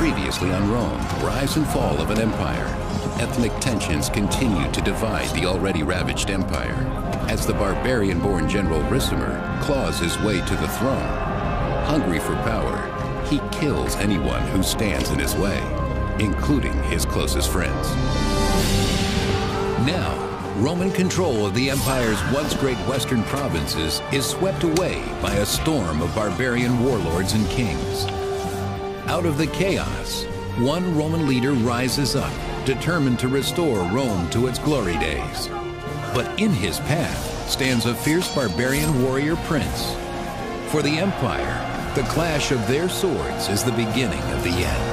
Previously on Rome, rise and fall of an empire. Ethnic tensions continue to divide the already ravaged empire as the barbarian-born General Ricimer claws his way to the throne. Hungry for power, he kills anyone who stands in his way, including his closest friends. Now, Roman control of the empire's once great western provinces is swept away by a storm of barbarian warlords and kings. Out of the chaos, one Roman leader rises up, determined to restore Rome to its glory days. But in his path stands a fierce barbarian warrior prince. For the empire, the clash of their swords is the beginning of the end.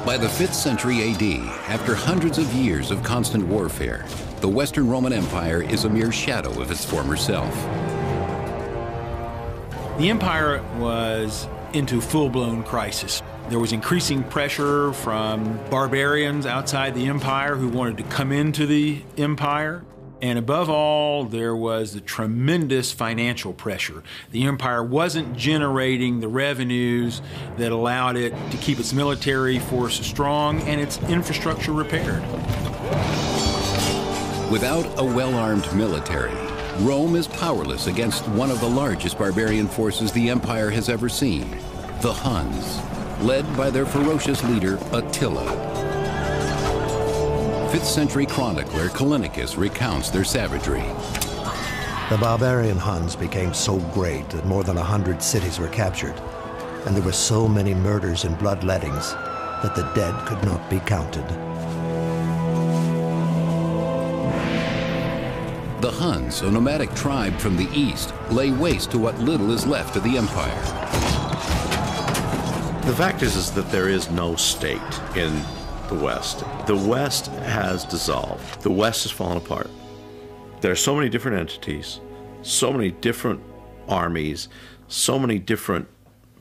By the 5th century AD, after hundreds of years of constant warfare, the Western Roman Empire is a mere shadow of its former self. The empire was into full-blown crisis. There was increasing pressure from barbarians outside the empire who wanted to come into the empire. And above all, there was the tremendous financial pressure. The empire wasn't generating the revenues that allowed it to keep its military force strong and its infrastructure repaired. Without a well-armed military, Rome is powerless against one of the largest barbarian forces the empire has ever seen, the Huns, led by their ferocious leader, Attila. 5th century chronicler Callinicus recounts their savagery. The barbarian Huns became so great that more than 100 cities were captured, and there were so many murders and bloodlettings that the dead could not be counted. The Huns, a nomadic tribe from the east, lay waste to what little is left of the empire. The fact is that there is no state in the West. The West has dissolved. The West has fallen apart. There are so many different entities, so many different armies, so many different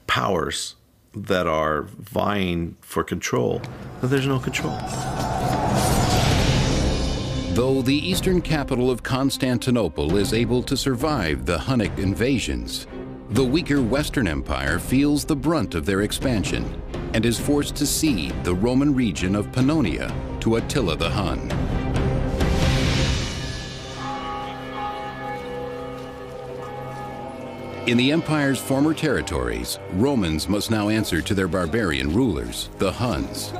powers that are vying for control, that there's no control. Though the eastern capital of Constantinople is able to survive the Hunnic invasions, the weaker Western Empire feels the brunt of their expansion and is forced to cede the Roman region of Pannonia to Attila the Hun. In the empire's former territories, Romans must now answer to their barbarian rulers, the Huns.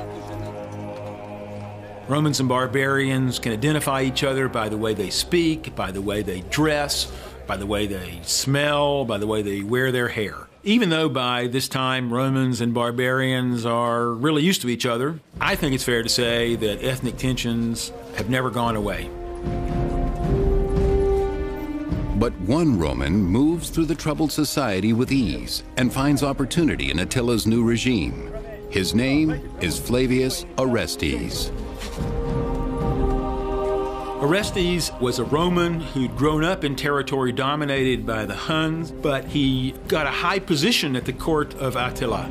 Romans and barbarians can identify each other by the way they speak, by the way they dress, by the way they smell, by the way they wear their hair. Even though by this time Romans and barbarians are really used to each other, I think it's fair to say that ethnic tensions have never gone away. But one Roman moves through the troubled society with ease and finds opportunity in Attila's new regime. His name is Flavius Orestes. Orestes was a Roman who'd grown up in territory dominated by the Huns, but he got a high position at the court of Attila.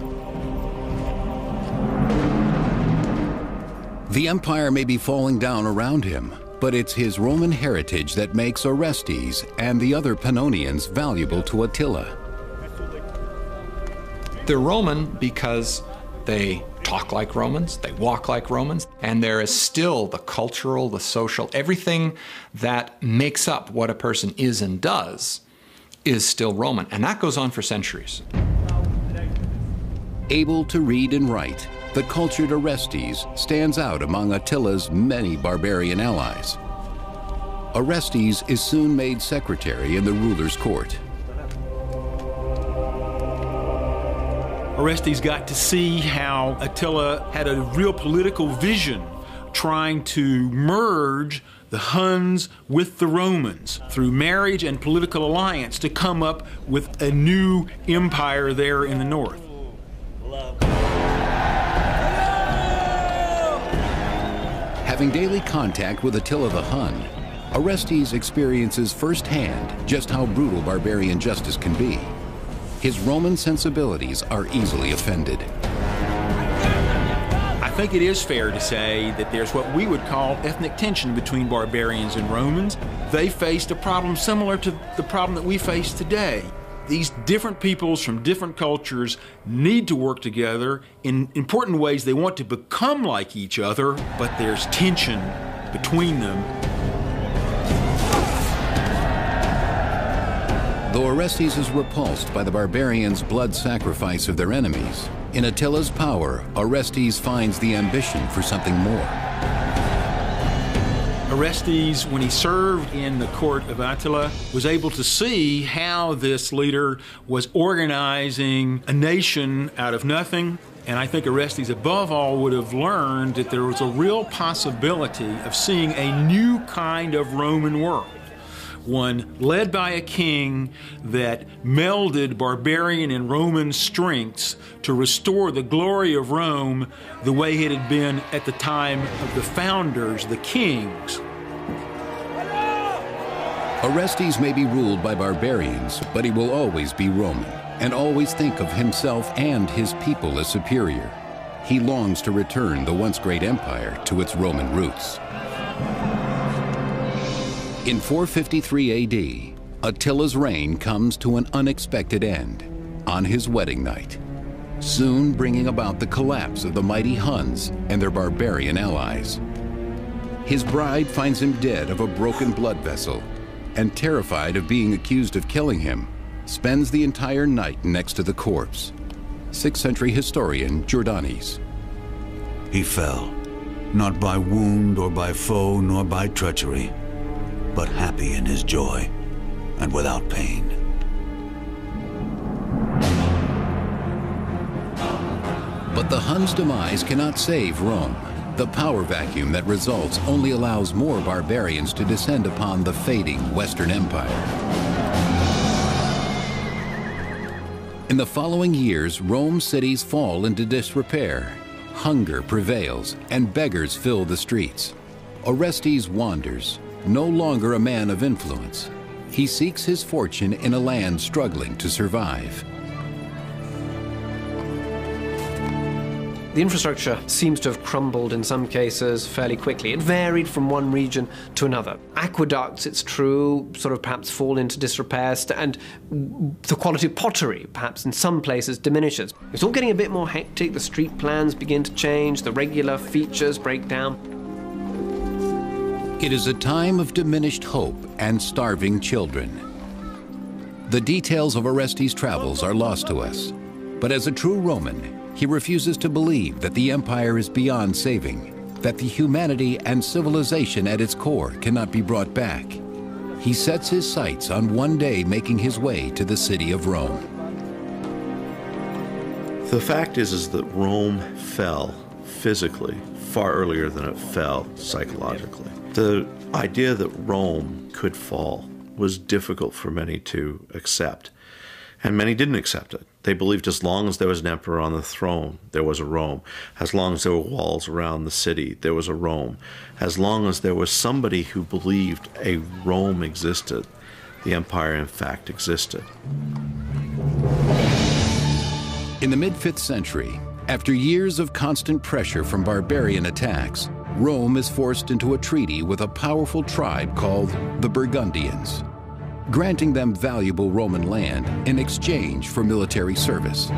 The empire may be falling down around him, but it's his Roman heritage that makes Orestes and the other Pannonians valuable to Attila. They're Roman because they talk like Romans, they walk like Romans, and there is still the cultural, the social, everything that makes up what a person is and does is still Roman, and that goes on for centuries. Able to read and write, the cultured Orestes stands out among Attila's many barbarian allies. Orestes is soon made secretary in the ruler's court. Orestes got to see how Attila had a real political vision, trying to merge the Huns with the Romans through marriage and political alliance to come up with a new empire there in the north. Having daily contact with Attila the Hun, Orestes experiences firsthand just how brutal barbarian justice can be. His Roman sensibilities are easily offended. I think it is fair to say that there's what we would call ethnic tension between barbarians and Romans. They faced a problem similar to the problem that we face today. These different peoples from different cultures need to work together. In important ways, they want to become like each other, but there's tension between them. Though Orestes is repulsed by the barbarians' blood sacrifice of their enemies, in Attila's power, Orestes finds the ambition for something more. Orestes, when he served in the court of Attila, was able to see how this leader was organizing a nation out of nothing. And I think Orestes, above all, would have learned that there was a real possibility of seeing a new kind of Roman world. One led by a king that melded barbarian and Roman strengths to restore the glory of Rome the way it had been at the time of the founders, the kings. Orestes may be ruled by barbarians, but he will always be Roman, and always think of himself and his people as superior. He longs to return the once great empire to its Roman roots. In 453 AD, Attila's reign comes to an unexpected end on his wedding night, soon bringing about the collapse of the mighty Huns and their barbarian allies. His bride finds him dead of a broken blood vessel, and terrified of being accused of killing him, spends the entire night next to the corpse. 6th century historian Jordanes. He fell, not by wound or by foe nor by treachery, but happy in his joy and without pain. But the Huns' demise cannot save Rome. The power vacuum that results only allows more barbarians to descend upon the fading Western Empire. In the following years, Rome's cities fall into disrepair. Hunger prevails, and beggars fill the streets. Orestes wanders, no longer a man of influence. He seeks his fortune in a land struggling to survive. The infrastructure seems to have crumbled in some cases fairly quickly. It varied from one region to another. Aqueducts, it's true, sort of perhaps fall into disrepair, and the quality of pottery, perhaps in some places, diminishes. It's all getting a bit more hectic. The street plans begin to change. The regular features break down. It is a time of diminished hope and starving children. The details of Orestes' travels are lost to us, but as a true Roman, he refuses to believe that the empire is beyond saving, that the humanity and civilization at its core cannot be brought back. He sets his sights on one day making his way to the city of Rome. The fact is that Rome fell physically far earlier than it fell psychologically. The idea that Rome could fall was difficult for many to accept, and many didn't accept it. They believed as long as there was an emperor on the throne, there was a Rome. As long as there were walls around the city, there was a Rome. As long as there was somebody who believed a Rome existed, the empire in fact existed. In the mid-5th century, after years of constant pressure from barbarian attacks, Rome is forced into a treaty with a powerful tribe called the Burgundians, granting them valuable Roman land in exchange for military service.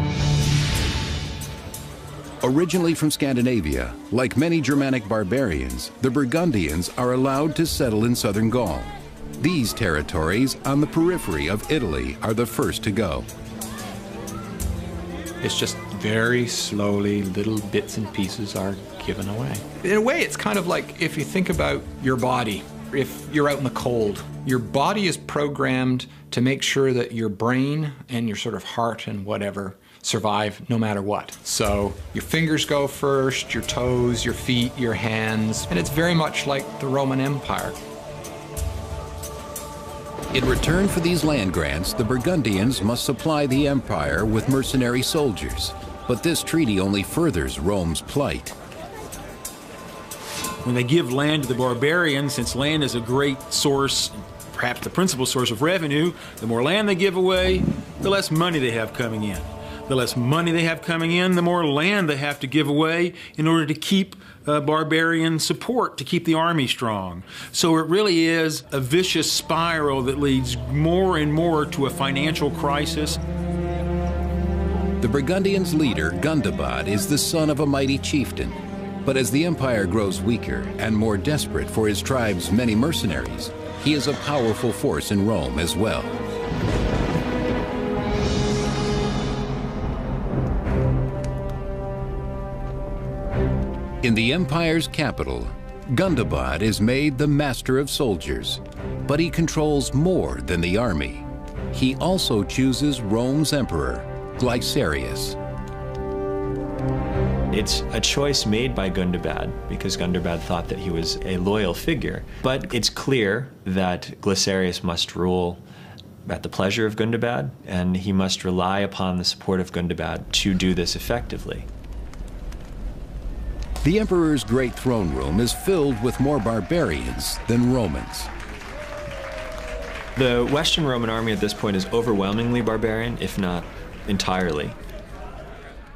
Originally from Scandinavia, like many Germanic barbarians, the Burgundians are allowed to settle in southern Gaul. These territories on the periphery of Italy are the first to go. It's just very slowly, little bits and pieces are given away. In a way, it's kind of like if you think about your body. If you're out in the cold, your body is programmed to make sure that your brain and your sort of heart and whatever survive no matter what. So your fingers go first, your toes, your feet, your hands, and it's very much like the Roman Empire. In return for these land grants, the Burgundians must supply the empire with mercenary soldiers. But this treaty only furthers Rome's plight. When they give land to the barbarians, since land is a great source, perhaps the principal source of revenue, the more land they give away, the less money they have coming in. The less money they have coming in, the more land they have to give away in order to keep barbarian support, to keep the army strong. So it really is a vicious spiral that leads more and more to a financial crisis. The Burgundians' leader, Gundobad, is the son of a mighty chieftain. But as the empire grows weaker and more desperate for his tribe's many mercenaries, he is a powerful force in Rome as well. In the empire's capital, Gundobad is made the master of soldiers, but he controls more than the army. He also chooses Rome's emperor, Glycerius. It's a choice made by Gundobad because Gundobad thought that he was a loyal figure. But it's clear that Glycerius must rule at the pleasure of Gundobad, and he must rely upon the support of Gundobad to do this effectively. The emperor's great throne room is filled with more barbarians than Romans. The Western Roman army at this point is overwhelmingly barbarian, if not entirely.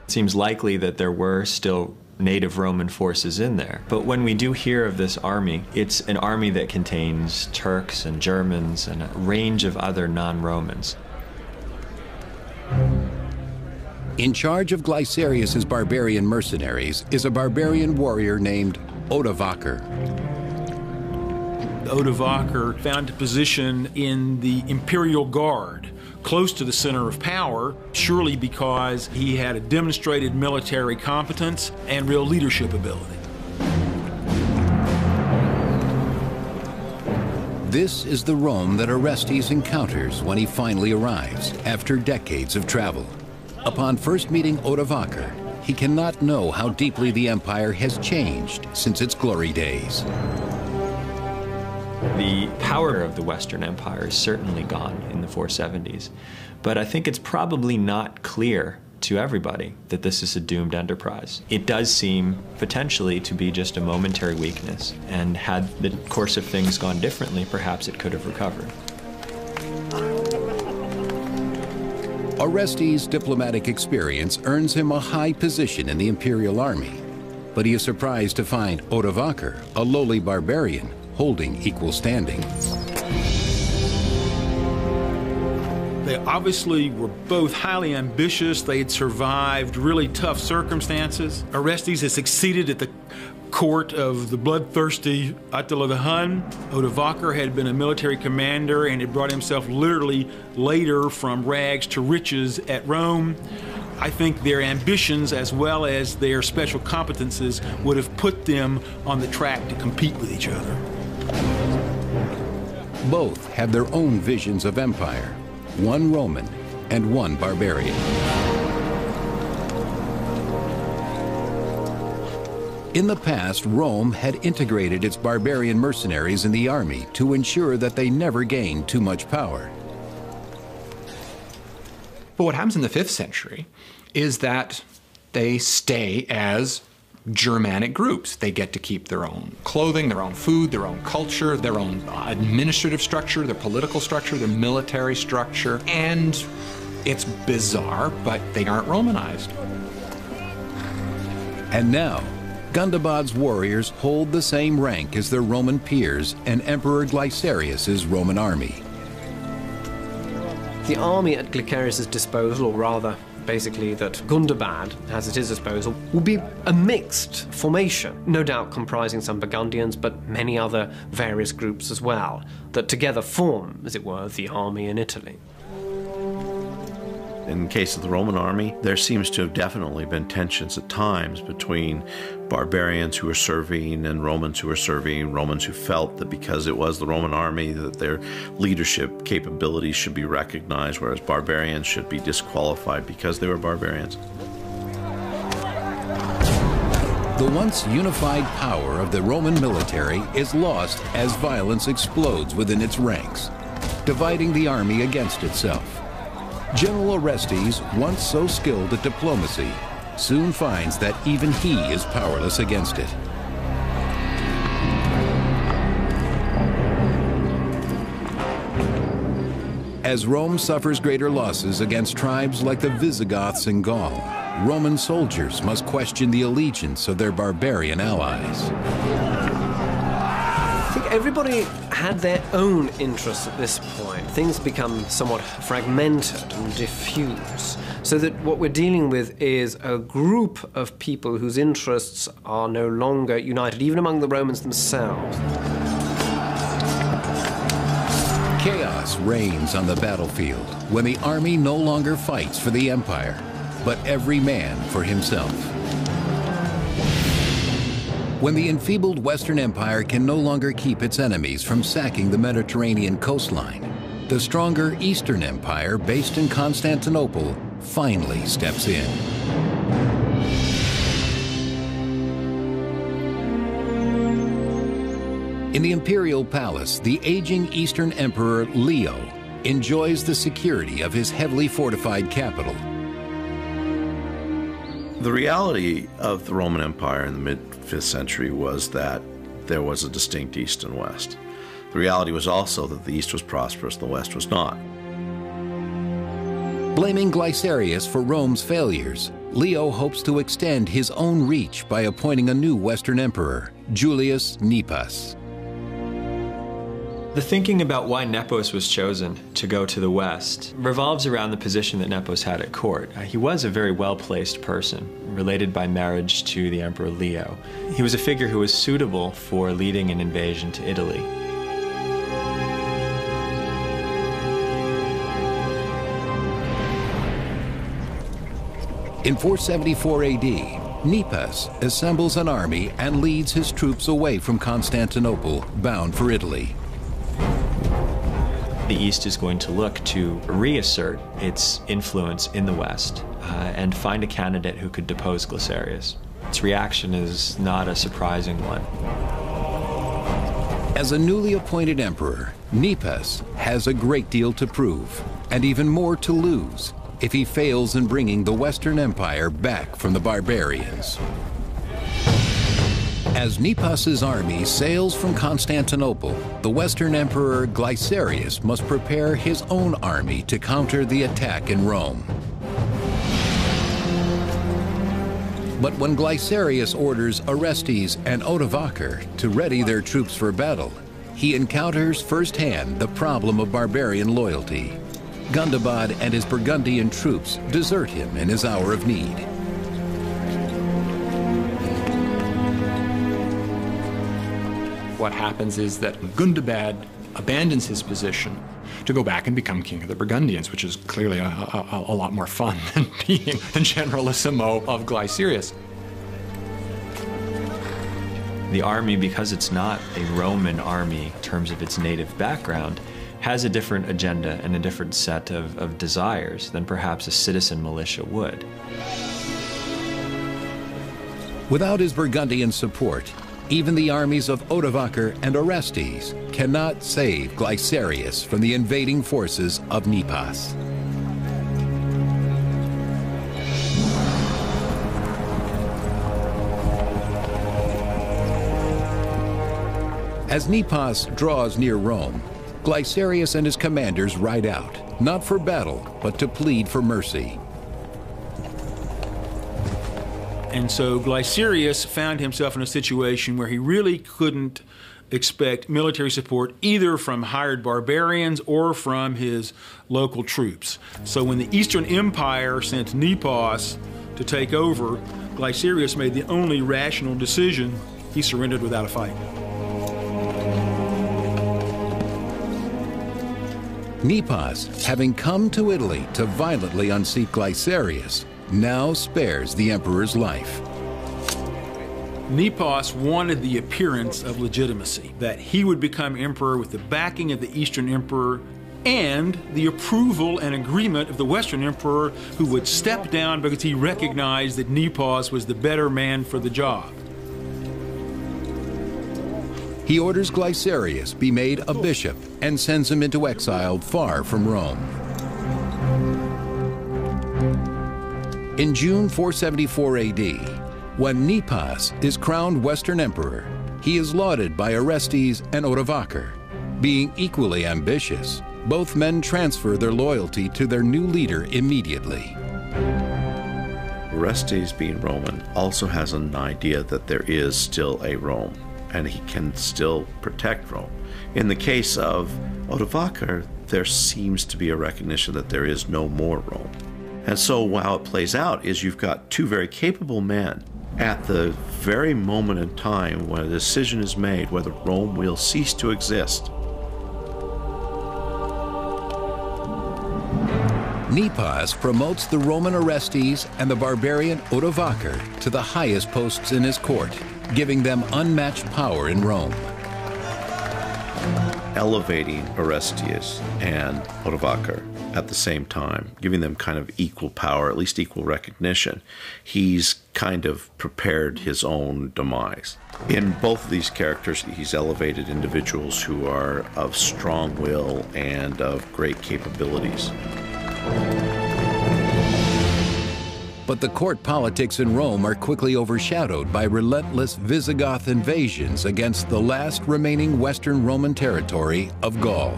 It seems likely that there were still native Roman forces in there. But when we do hear of this army, it's an army that contains Turks and Germans and a range of other non-Romans. In charge of Glycerius's barbarian mercenaries is a barbarian warrior named Odovaker. Odovaker found a position in the imperial guard, close to the center of power, surely because he had a demonstrated military competence and real leadership ability. This is the Rome that Orestes encounters when he finally arrives after decades of travel. Upon first meeting Odovaker, he cannot know how deeply the empire has changed since its glory days. The power of the Western Empire is certainly gone in the 470s, but I think it's probably not clear to everybody that this is a doomed enterprise. It does seem potentially to be just a momentary weakness, and had the course of things gone differently, perhaps it could have recovered. Orestes' diplomatic experience earns him a high position in the imperial army, but he is surprised to find Odovaker, a lowly barbarian, holding equal standing. They obviously were both highly ambitious. They had survived really tough circumstances. Orestes had succeeded at the court of the bloodthirsty Attila the Hun. Odovaker had been a military commander and had brought himself literally later from rags to riches at Rome. I think their ambitions as well as their special competences would have put them on the track to compete with each other. Both had their own visions of empire, one Roman and one barbarian. In the past, Rome had integrated its barbarian mercenaries in the army to ensure that they never gained too much power. But what happens in the 5th century is that they stay as Germanic groups. They get to keep their own clothing, their own food, their own culture, their own administrative structure, their political structure, their military structure, and it's bizarre, but they aren't Romanized. And now, Gundobad's warriors hold the same rank as their Roman peers and Emperor Glycerius's Roman army. The army at Glycerius's disposal, or rather, basically that Gundobad has at his disposal, will be a mixed formation, no doubt comprising some Burgundians, but many other various groups as well, that together form, as it were, the army in Italy. In the case of the Roman army, there seems to have definitely been tensions at times between barbarians who were serving and Romans who were serving, Romans who felt that because it was the Roman army that their leadership capabilities should be recognized, whereas barbarians should be disqualified because they were barbarians. The once unified power of the Roman military is lost as violence explodes within its ranks, dividing the army against itself. General Orestes, once so skilled at diplomacy, soon finds that even he is powerless against it. As Rome suffers greater losses against tribes like the Visigoths in Gaul, Roman soldiers must question the allegiance of their barbarian allies. I think everybody had their own interests at this point. Things become somewhat fragmented and diffuse, so that what we're dealing with is a group of people whose interests are no longer united, even among the Romans themselves. Chaos reigns on the battlefield when the army no longer fights for the empire, but every man for himself. When the enfeebled Western Empire can no longer keep its enemies from sacking the Mediterranean coastline, the stronger Eastern Empire, based in Constantinople, finally steps in. In the imperial palace, the aging Eastern Emperor Leo enjoys the security of his heavily fortified capital. The reality of the Roman Empire in the mid-5th century was that there was a distinct East and West. The reality was also that the East was prosperous, the West was not. Blaming Glycerius for Rome's failures, Leo hopes to extend his own reach by appointing a new Western emperor, Julius Nepos. The thinking about why Nepos was chosen to go to the west revolves around the position that Nepos had at court. He was a very well-placed person, related by marriage to the Emperor Leo. He was a figure who was suitable for leading an invasion to Italy. In 474 AD, Nepos assembles an army and leads his troops away from Constantinople, bound for Italy. The East is going to look to reassert its influence in the West and find a candidate who could depose Glycerius. Its reaction is not a surprising one. As a newly appointed emperor, Nepos has a great deal to prove, and even more to lose, if he fails in bringing the Western Empire back from the barbarians. As Nepos's army sails from Constantinople, the Western Emperor Glycerius must prepare his own army to counter the attack in Rome. But when Glycerius orders Orestes and Odovaker to ready their troops for battle, he encounters firsthand the problem of barbarian loyalty. Gundobad and his Burgundian troops desert him in his hour of need. What happens is that Gundobad abandons his position to go back and become king of the Burgundians, which is clearly a lot more fun than being the generalissimo of Glycerius. The army, because it's not a Roman army in terms of its native background, has a different agenda and a different set of desires than perhaps a citizen militia would. Without his Burgundian support, even the armies of Odovaker and Orestes cannot save Glycerius from the invading forces of Nepos. As Nepos draws near Rome, Glycerius and his commanders ride out, not for battle, but to plead for mercy. And so Glycerius found himself in a situation where he really couldn't expect military support either from hired barbarians or from his local troops. So when the Eastern Empire sent Nepos to take over, Glycerius made the only rational decision. He surrendered without a fight. Nepos, having come to Italy to violently unseat Glycerius, now spares the emperor's life. Nepos wanted the appearance of legitimacy, that he would become emperor with the backing of the Eastern Emperor and the approval and agreement of the Western Emperor, who would step down because he recognized that Nepos was the better man for the job. He orders Glycerius be made a bishop and sends him into exile far from Rome. In June 474 AD, when Nepos is crowned Western Emperor, he is lauded by Orestes and Odovaker. Being equally ambitious, both men transfer their loyalty to their new leader immediately. Orestes, being Roman, also has an idea that there is still a Rome, and he can still protect Rome. In the case of Odovacar, there seems to be a recognition that there is no more Rome. And so how it plays out is you've got two very capable men at the very moment in time when a decision is made whether Rome will cease to exist. Nepos promotes the Roman Orestes and the barbarian Odovacar to the highest posts in his court, giving them unmatched power in Rome. Elevating Orestes and Odovacar at the same time, giving them kind of equal power, at least equal recognition. He's kind of prepared his own demise. In both of these characters, he's elevated individuals who are of strong will and of great capabilities. But the court politics in Rome are quickly overshadowed by relentless Visigoth invasions against the last remaining Western Roman territory of Gaul.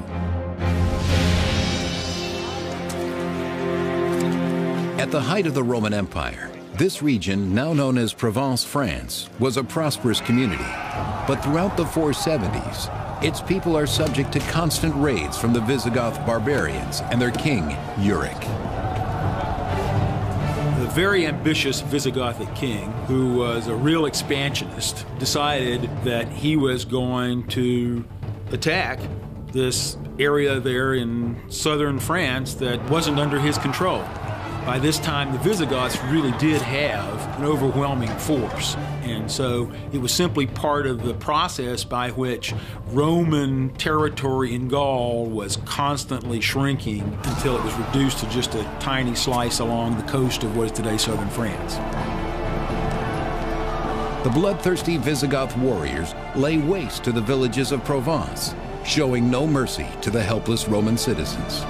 At the height of the Roman Empire, this region, now known as Provence, France, was a prosperous community. But throughout the 470s, its people are subject to constant raids from the Visigoth barbarians and their king, Euric. The very ambitious Visigothic king, who was a real expansionist, decided that he was going to attack this area there in southern France that wasn't under his control. By this time, the Visigoths really did have an overwhelming force. And so it was simply part of the process by which Roman territory in Gaul was constantly shrinking until it was reduced to just a tiny slice along the coast of what is today southern France. The bloodthirsty Visigoth warriors lay waste to the villages of Provence, showing no mercy to the helpless Roman citizens.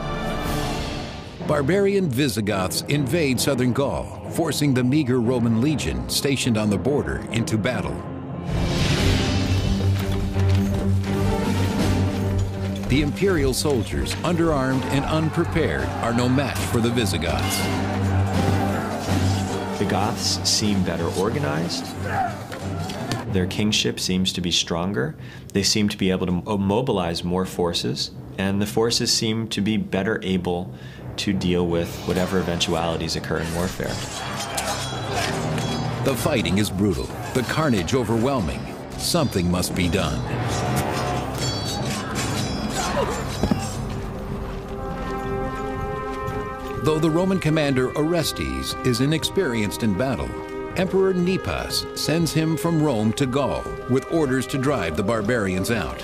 Barbarian Visigoths invade southern Gaul, forcing the meager Roman legion stationed on the border into battle. The imperial soldiers, underarmed and unprepared, are no match for the Visigoths. The Goths seem better organized. Their kingship seems to be stronger. They seem to be able to mobilize more forces, and the forces seem to be better able to deal with whatever eventualities occur in warfare. The fighting is brutal, the carnage overwhelming. Something must be done. Though the Roman commander Orestes is inexperienced in battle, Emperor Nepos sends him from Rome to Gaul with orders to drive the barbarians out.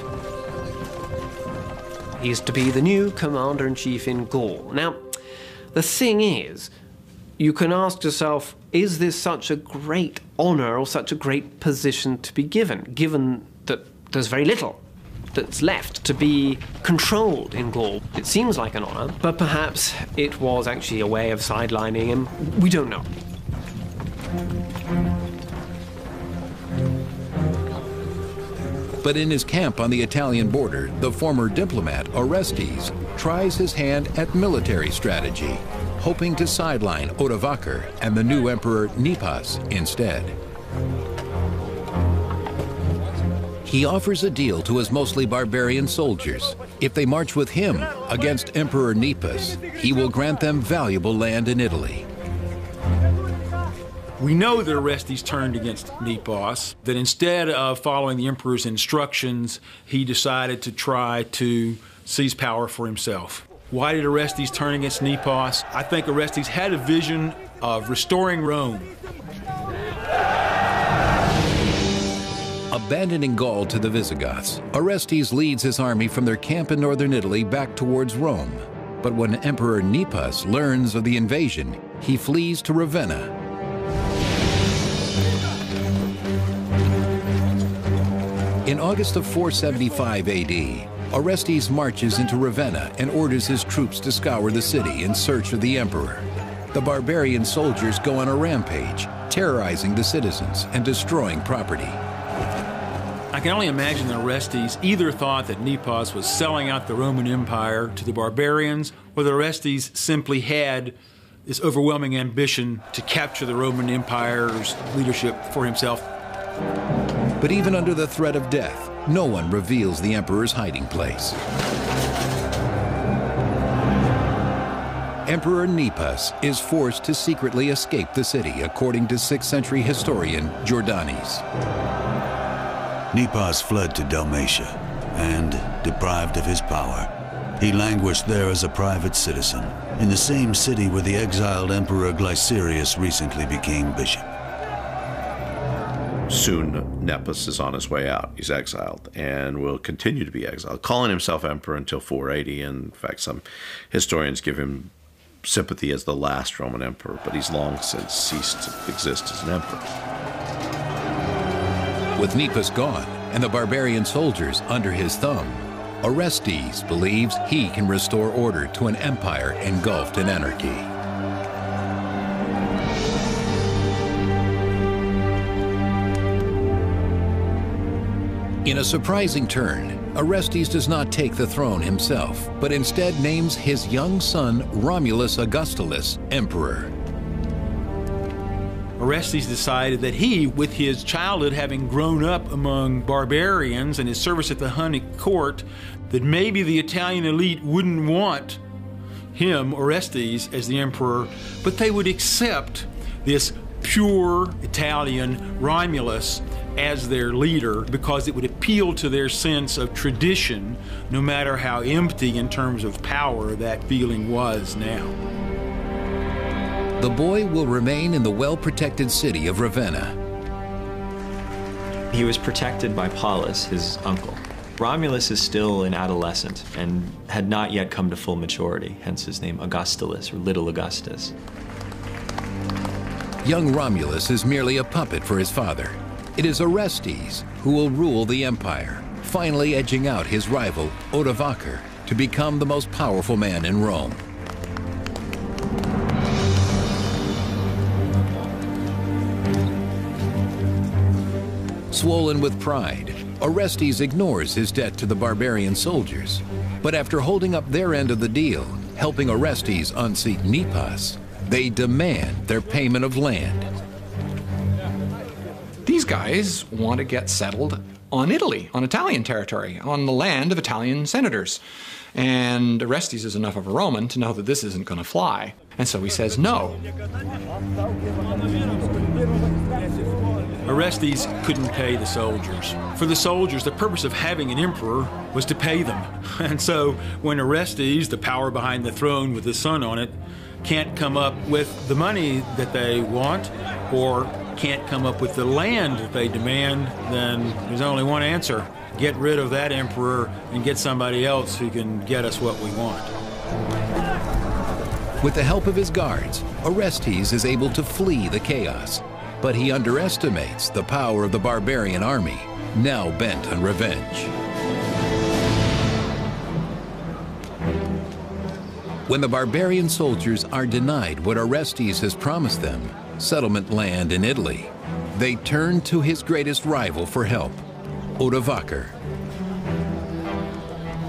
He's to be the new commander-in-chief in Gaul. Now, the thing is, you can ask yourself, is this such a great honor or such a great position to be given that there's very little that's left to be controlled in Gaul? It seems like an honor, but perhaps it was actually a way of sidelining him. We don't know. But in his camp on the Italian border, the former diplomat Orestes tries his hand at military strategy, hoping to sideline Odovacar and the new emperor Nepos instead. He offers a deal to his mostly barbarian soldiers. If they march with him against Emperor Nepos, he will grant them valuable land in Italy. We know that Orestes turned against Nepos, that instead of following the emperor's instructions, he decided to try to seize power for himself. Why did Orestes turn against Nepos? I think Orestes had a vision of restoring Rome. Abandoning Gaul to the Visigoths, Orestes leads his army from their camp in northern Italy back towards Rome. But when Emperor Nepos learns of the invasion, he flees to Ravenna. In August of 475 AD, Orestes marches into Ravenna and orders his troops to scour the city in search of the emperor. The barbarian soldiers go on a rampage, terrorizing the citizens and destroying property. I can only imagine that Orestes either thought that Nepos was selling out the Roman Empire to the barbarians, or that Orestes simply had this overwhelming ambition to capture the Roman Empire's leadership for himself. But even under the threat of death, no one reveals the emperor's hiding place. Emperor Nepos is forced to secretly escape the city, according to 6th century historian Jordanes. Nepos fled to Dalmatia, and, deprived of his power, he languished there as a private citizen, in the same city where the exiled Emperor Glycerius recently became bishop. Soon, Nepos is on his way out. He's exiled and will continue to be exiled, calling himself emperor until 480. And in fact, some historians give him sympathy as the last Roman emperor, but he's long since ceased to exist as an emperor. With Nepos gone and the barbarian soldiers under his thumb, Orestes believes he can restore order to an empire engulfed in anarchy. In a surprising turn, Orestes does not take the throne himself, but instead names his young son Romulus Augustulus emperor. Orestes decided that he, with his childhood having grown up among barbarians and his service at the Hunnic court, that maybe the Italian elite wouldn't want him, Orestes, as the emperor, but they would accept this pure Italian Romulus as their leader because it would appeal to their sense of tradition, no matter how empty in terms of power that feeling was now. The boy will remain in the well-protected city of Ravenna. He was protected by Paulus, his uncle. Romulus is still an adolescent and had not yet come to full maturity, hence his name Augustulus, or Little Augustus. Young Romulus is merely a puppet for his father. It is Orestes who will rule the empire, finally edging out his rival, Odovaker, to become the most powerful man in Rome. Swollen with pride, Orestes ignores his debt to the barbarian soldiers. But after holding up their end of the deal, helping Orestes unseat Nepos, they demand their payment of land. These guys want to get settled on Italy, on Italian territory, on the land of Italian senators. And Orestes is enough of a Roman to know that this isn't going to fly. And so he says no. Orestes couldn't pay the soldiers. For the soldiers, the purpose of having an emperor was to pay them. And so when Orestes, the power behind the throne with the sun on it, can't come up with the money that they want, or can't come up with the land that they demand, then there's only one answer. Get rid of that emperor and get somebody else who can get us what we want. With the help of his guards, Orestes is able to flee the chaos, but he underestimates the power of the barbarian army, now bent on revenge. When the barbarian soldiers are denied what Orestes has promised them, settlement land in Italy, they turn to his greatest rival for help, Odovaker.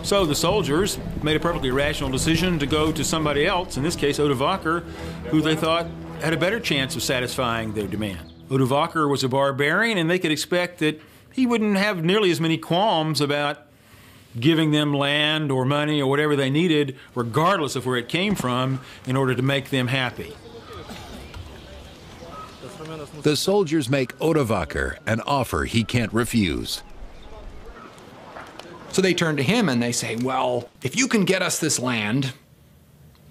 So the soldiers made a perfectly rational decision to go to somebody else, in this case Odovaker, who they thought had a better chance of satisfying their demand. Odovaker was a barbarian, and they could expect that he wouldn't have nearly as many qualms about giving them land or money or whatever they needed, regardless of where it came from, in order to make them happy. The soldiers make Odovaker an offer he can't refuse. So they turn to him and they say, well, if you can get us this land,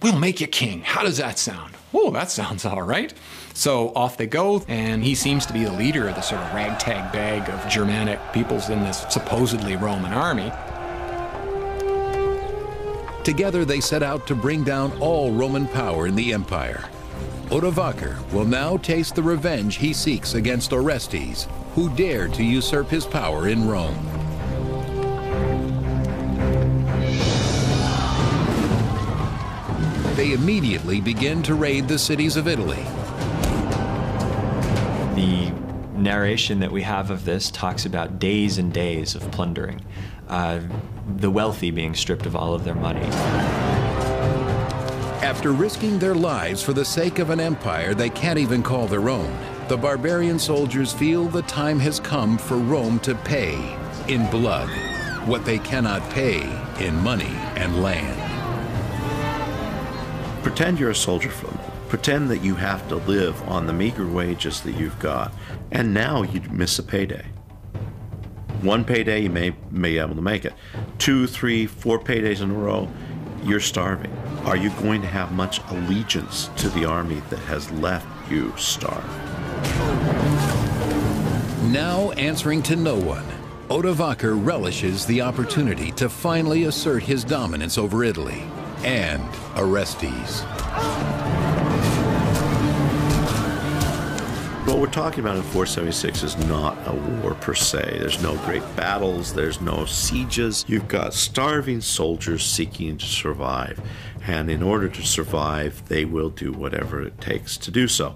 we'll make you king. How does that sound? Oh, that sounds all right. So off they go, and he seems to be the leader of the sort of ragtag bag of Germanic peoples in this supposedly Roman army. Together they set out to bring down all Roman power in the empire. Odovaker will now taste the revenge he seeks against Orestes, who dared to usurp his power in Rome. They immediately begin to raid the cities of Italy. The narration that we have of this talks about days and days of plundering, the wealthy being stripped of all of their money. After risking their lives for the sake of an empire they can't even call their own, the barbarian soldiers feel the time has come for Rome to pay in blood what they cannot pay in money and land. Pretend you're a soldier for them. Pretend that you have to live on the meager wages that you've got, and now you miss a payday. One payday, you may be able to make it. 2, 3, 4 paydays in a row, you're starving. Are you going to have much allegiance to the army that has left you starved? Now answering to no one, Odovaker relishes the opportunity to finally assert his dominance over Italy and Orestes. What we're talking about in 476 is not a war per se. There's no great battles, there's no sieges. You've got starving soldiers seeking to survive. And in order to survive, they will do whatever it takes to do so.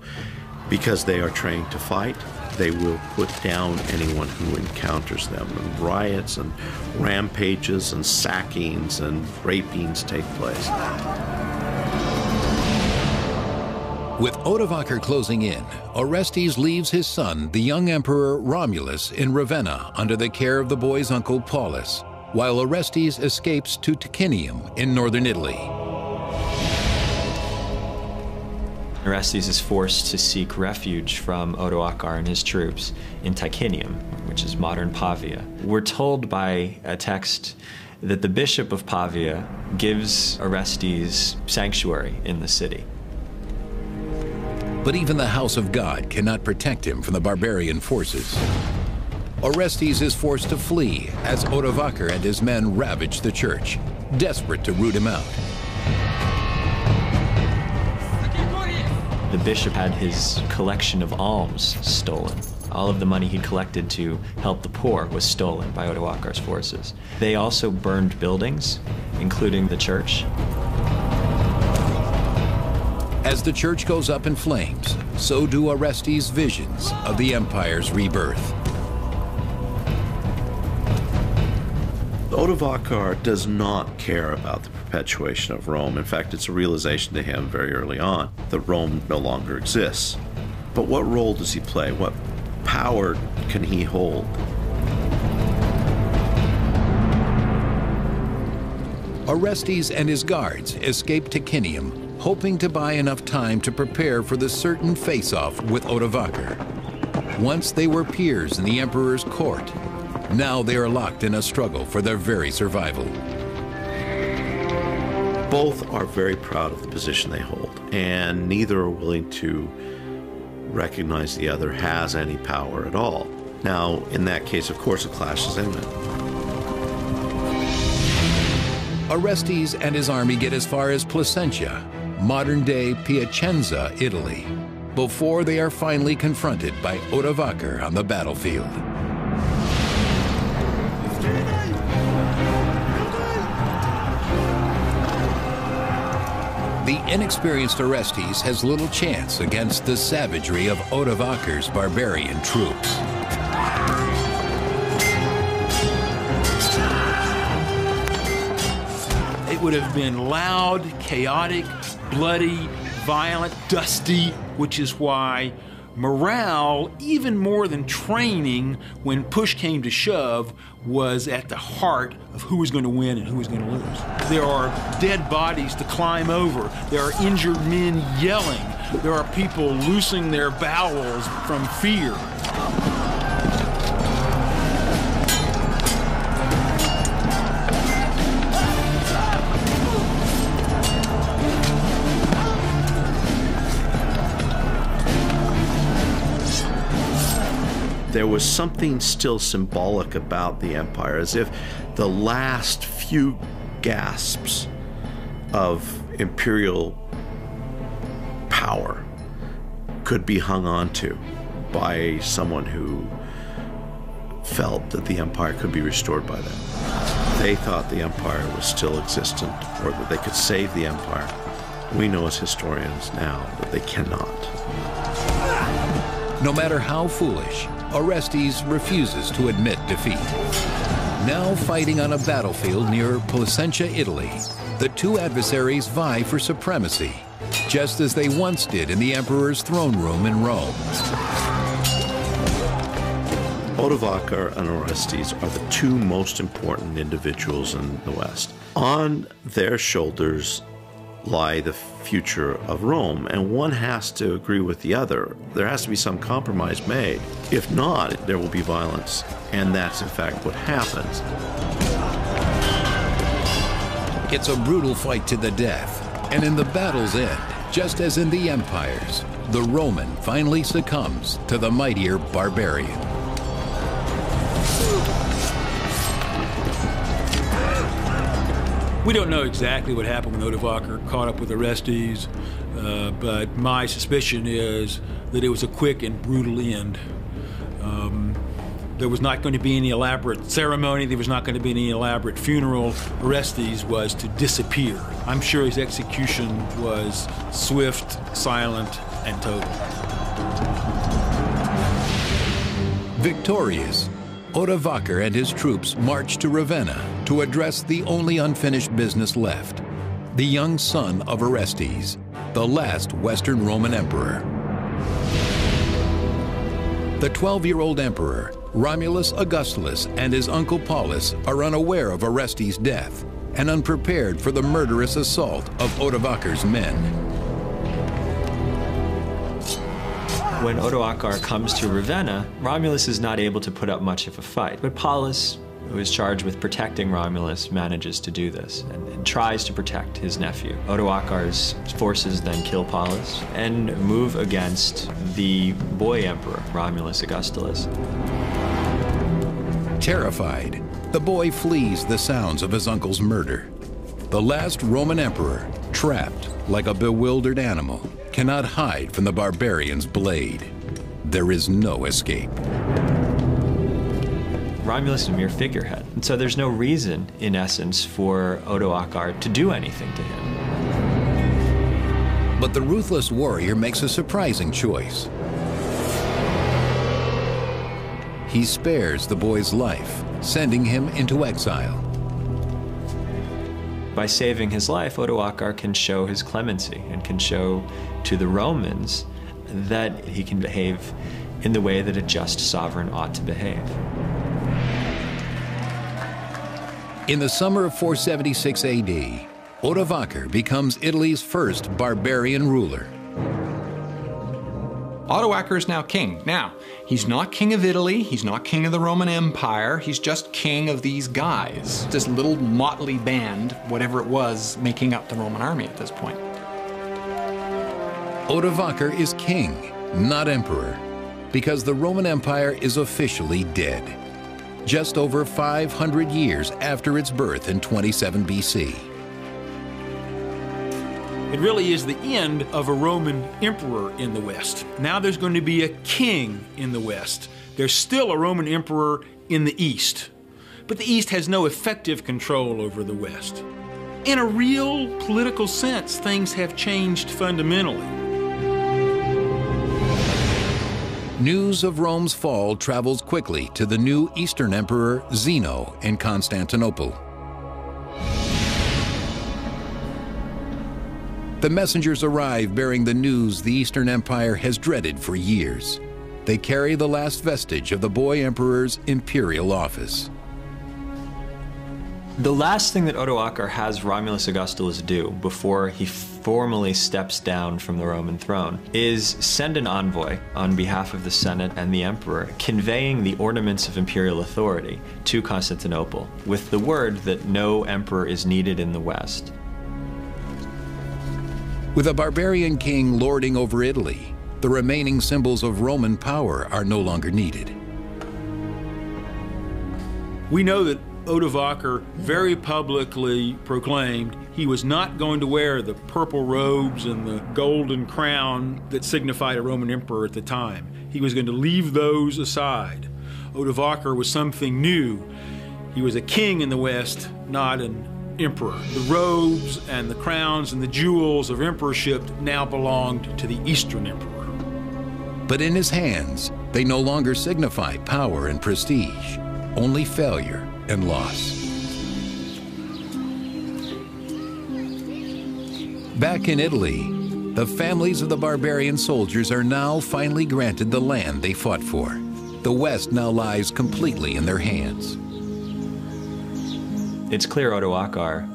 Because they are trained to fight, they will put down anyone who encounters them. And riots and rampages and sackings and rapings take place. With Odovaker closing in, Orestes leaves his son, the young emperor Romulus, in Ravenna under the care of the boy's uncle Paulus, while Orestes escapes to Ticinium in northern Italy. Orestes is forced to seek refuge from Odoacer and his troops in Ticinium, which is modern Pavia. We're told by a text that the bishop of Pavia gives Orestes sanctuary in the city. But even the house of God cannot protect him from the barbarian forces. Orestes is forced to flee as Odovaker and his men ravage the church, desperate to root him out. The bishop had his collection of alms stolen. All of the money he'd collected to help the poor was stolen by Odoacer's forces. They also burned buildings, including the church. As the church goes up in flames, so do Orestes' visions of the empire's rebirth. Odovaker does not care about the perpetuation of Rome. In fact, it's a realization to him very early on that Rome no longer exists. But what role does he play? What power can he hold? Orestes and his guards escape Ticinium, hoping to buy enough time to prepare for the certain face-off with Odovaker. Once they were peers in the emperor's court, now they are locked in a struggle for their very survival. Both are very proud of the position they hold, and neither are willing to recognize the other has any power at all. Now, in that case, of course, a clash is imminent. Orestes and his army get as far as Placentia, modern-day Piacenza, Italy, before they are finally confronted by Odovaker on the battlefield. The inexperienced Orestes has little chance against the savagery of Odovaker's barbarian troops. It would have been loud, chaotic, bloody, violent, dusty, which is why morale, even more than training, when push came to shove, was at the heart of who was going to win and who was going to lose. There are dead bodies to climb over. There are injured men yelling. There are people loosing their bowels from fear. There was something still symbolic about the empire, as if the last few gasps of imperial power could be hung on to by someone who felt that the empire could be restored by them. They thought the empire was still existent, or that they could save the empire. We know as historians now that they cannot. No matter how foolish, Orestes refuses to admit defeat. Now fighting on a battlefield near Placentia, Italy, the two adversaries vie for supremacy, just as they once did in the emperor's throne room in Rome. Odovacar and Orestes are the two most important individuals in the West. On their shoulders lie the future of Rome, and one has to agree with the other. There has to be some compromise made. If not, there will be violence, and that's in fact what happens. It's a brutal fight to the death, and in the battle's end, just as in the empires, the Roman finally succumbs to the mightier barbarian. We don't know exactly what happened when Odovacar caught up with Orestes, but my suspicion is that it was a quick and brutal end. There was not going to be any elaborate ceremony. There was not going to be any elaborate funeral. Orestes was to disappear. I'm sure his execution was swift, silent, and total. Victorious, Odovacar and his troops marched to Ravenna to address the only unfinished business left, the young son of Orestes, the last Western Roman emperor. The 12-year-old emperor, Romulus Augustulus, and his uncle Paulus are unaware of Orestes' death and unprepared for the murderous assault of Odovacar's men. When Odovacar comes to Ravenna, Romulus is not able to put up much of a fight, but Paulus, who is charged with protecting Romulus, manages to do this and tries to protect his nephew. Odovacar's forces then kill Paulus and move against the boy emperor, Romulus Augustulus. Terrified, the boy flees the sounds of his uncle's murder. The last Roman emperor, trapped like a bewildered animal, cannot hide from the barbarian's blade. There is no escape. Romulus is a mere figurehead, and so there's no reason, in essence, for Odovacar to do anything to him. But the ruthless warrior makes a surprising choice. He spares the boy's life, sending him into exile. By saving his life, Odovacar can show his clemency and can show to the Romans that he can behave in the way that a just sovereign ought to behave. In the summer of 476 AD, Odovacar becomes Italy's first barbarian ruler. Odovacar is now king. Now, he's not king of Italy, he's not king of the Roman Empire, he's just king of these guys. This little motley band, whatever it was, making up the Roman army at this point. Odovacar is king, not emperor, because the Roman Empire is officially dead, just over 500 years after its birth in 27 BC. It really is the end of a Roman emperor in the West. Now there's going to be a king in the West. There's still a Roman emperor in the East, but the East has no effective control over the West. In a real political sense, things have changed fundamentally. News of Rome's fall travels quickly to the new Eastern Emperor Zeno in Constantinople. The messengers arrive bearing the news the Eastern Empire has dreaded for years. They carry the last vestige of the boy emperor's imperial office. The last thing that Odovacar has Romulus Augustulus do before he formally steps down from the Roman throne is send an envoy on behalf of the Senate and the emperor, conveying the ornaments of imperial authority to Constantinople with the word that no emperor is needed in the West. With a barbarian king lording over Italy, the remaining symbols of Roman power are no longer needed. We know that Odovacar very publicly proclaimed he was not going to wear the purple robes and the golden crown that signified a Roman emperor at the time. He was going to leave those aside. Odovacar was something new. He was a king in the West, not an emperor. The robes and the crowns and the jewels of emperorship now belonged to the Eastern emperor. But in his hands, they no longer signify power and prestige, only failure and loss. Back in Italy, the families of the barbarian soldiers are now finally granted the land they fought for. The West now lies completely in their hands. It's clear Odoacer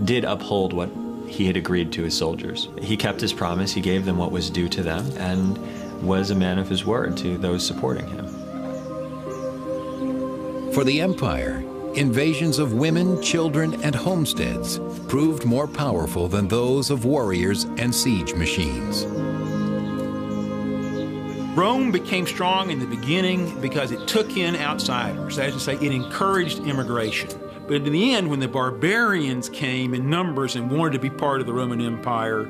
did uphold what he had agreed to his soldiers. He kept his promise, he gave them what was due to them, and was a man of his word to those supporting him. For the empire, invasions of women, children, and homesteads proved more powerful than those of warriors and siege machines. Rome became strong in the beginning because it took in outsiders. That is to say, it encouraged immigration. But in the end, when the barbarians came in numbers and wanted to be part of the Roman Empire,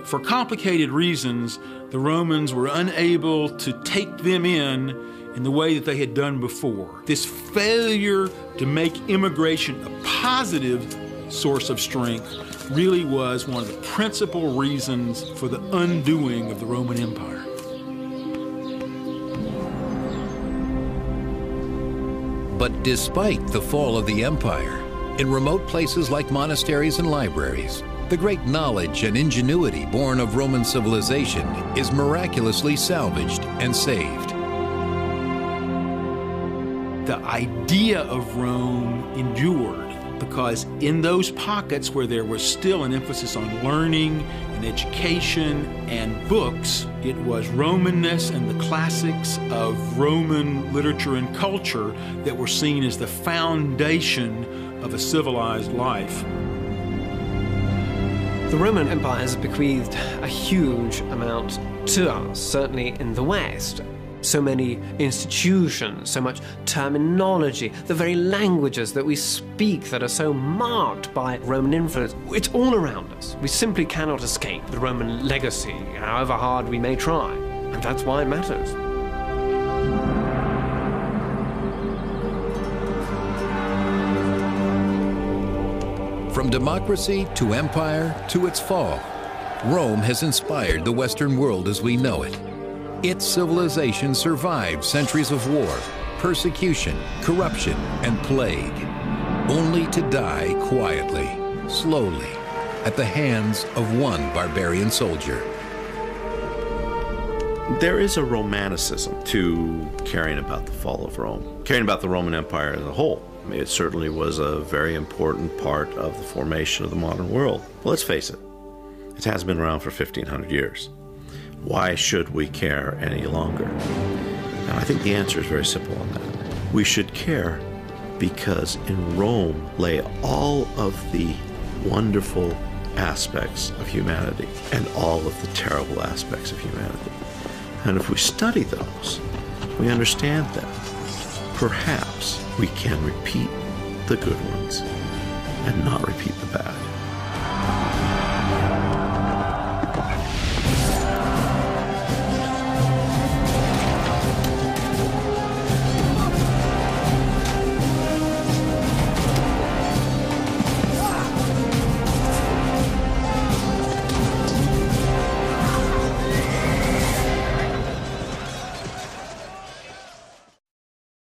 for complicated reasons, the Romans were unable to take them in the way that they had done before. This failure to make immigration a positive source of strength really was one of the principal reasons for the undoing of the Roman Empire. But despite the fall of the empire, in remote places like monasteries and libraries, the great knowledge and ingenuity born of Roman civilization is miraculously salvaged and saved. The idea of Rome endured because in those pockets where there was still an emphasis on learning and education and books, it was Romanness and the classics of Roman literature and culture that were seen as the foundation of a civilized life. The Roman Empire has bequeathed a huge amount to us, certainly in the West. So many institutions, so much terminology, the very languages that we speak that are so marked by Roman influence. It's all around us. We simply cannot escape the Roman legacy, however hard we may try. And that's why it matters. From democracy to empire to its fall, Rome has inspired the Western world as we know it. Its civilization survived centuries of war, persecution, corruption, and plague, only to die quietly, slowly, at the hands of one barbarian soldier. There is a romanticism to caring about the fall of Rome, caring about the Roman Empire as a whole. I mean, it certainly was a very important part of the formation of the modern world. But let's face it, it has been around for 1,500 years. Why should we care any longer? And I think the answer is very simple on that. We should care because in Rome lay all of the wonderful aspects of humanity and all of the terrible aspects of humanity. And if we study those, we understand them. Perhaps we can repeat the good ones and not repeat the bad.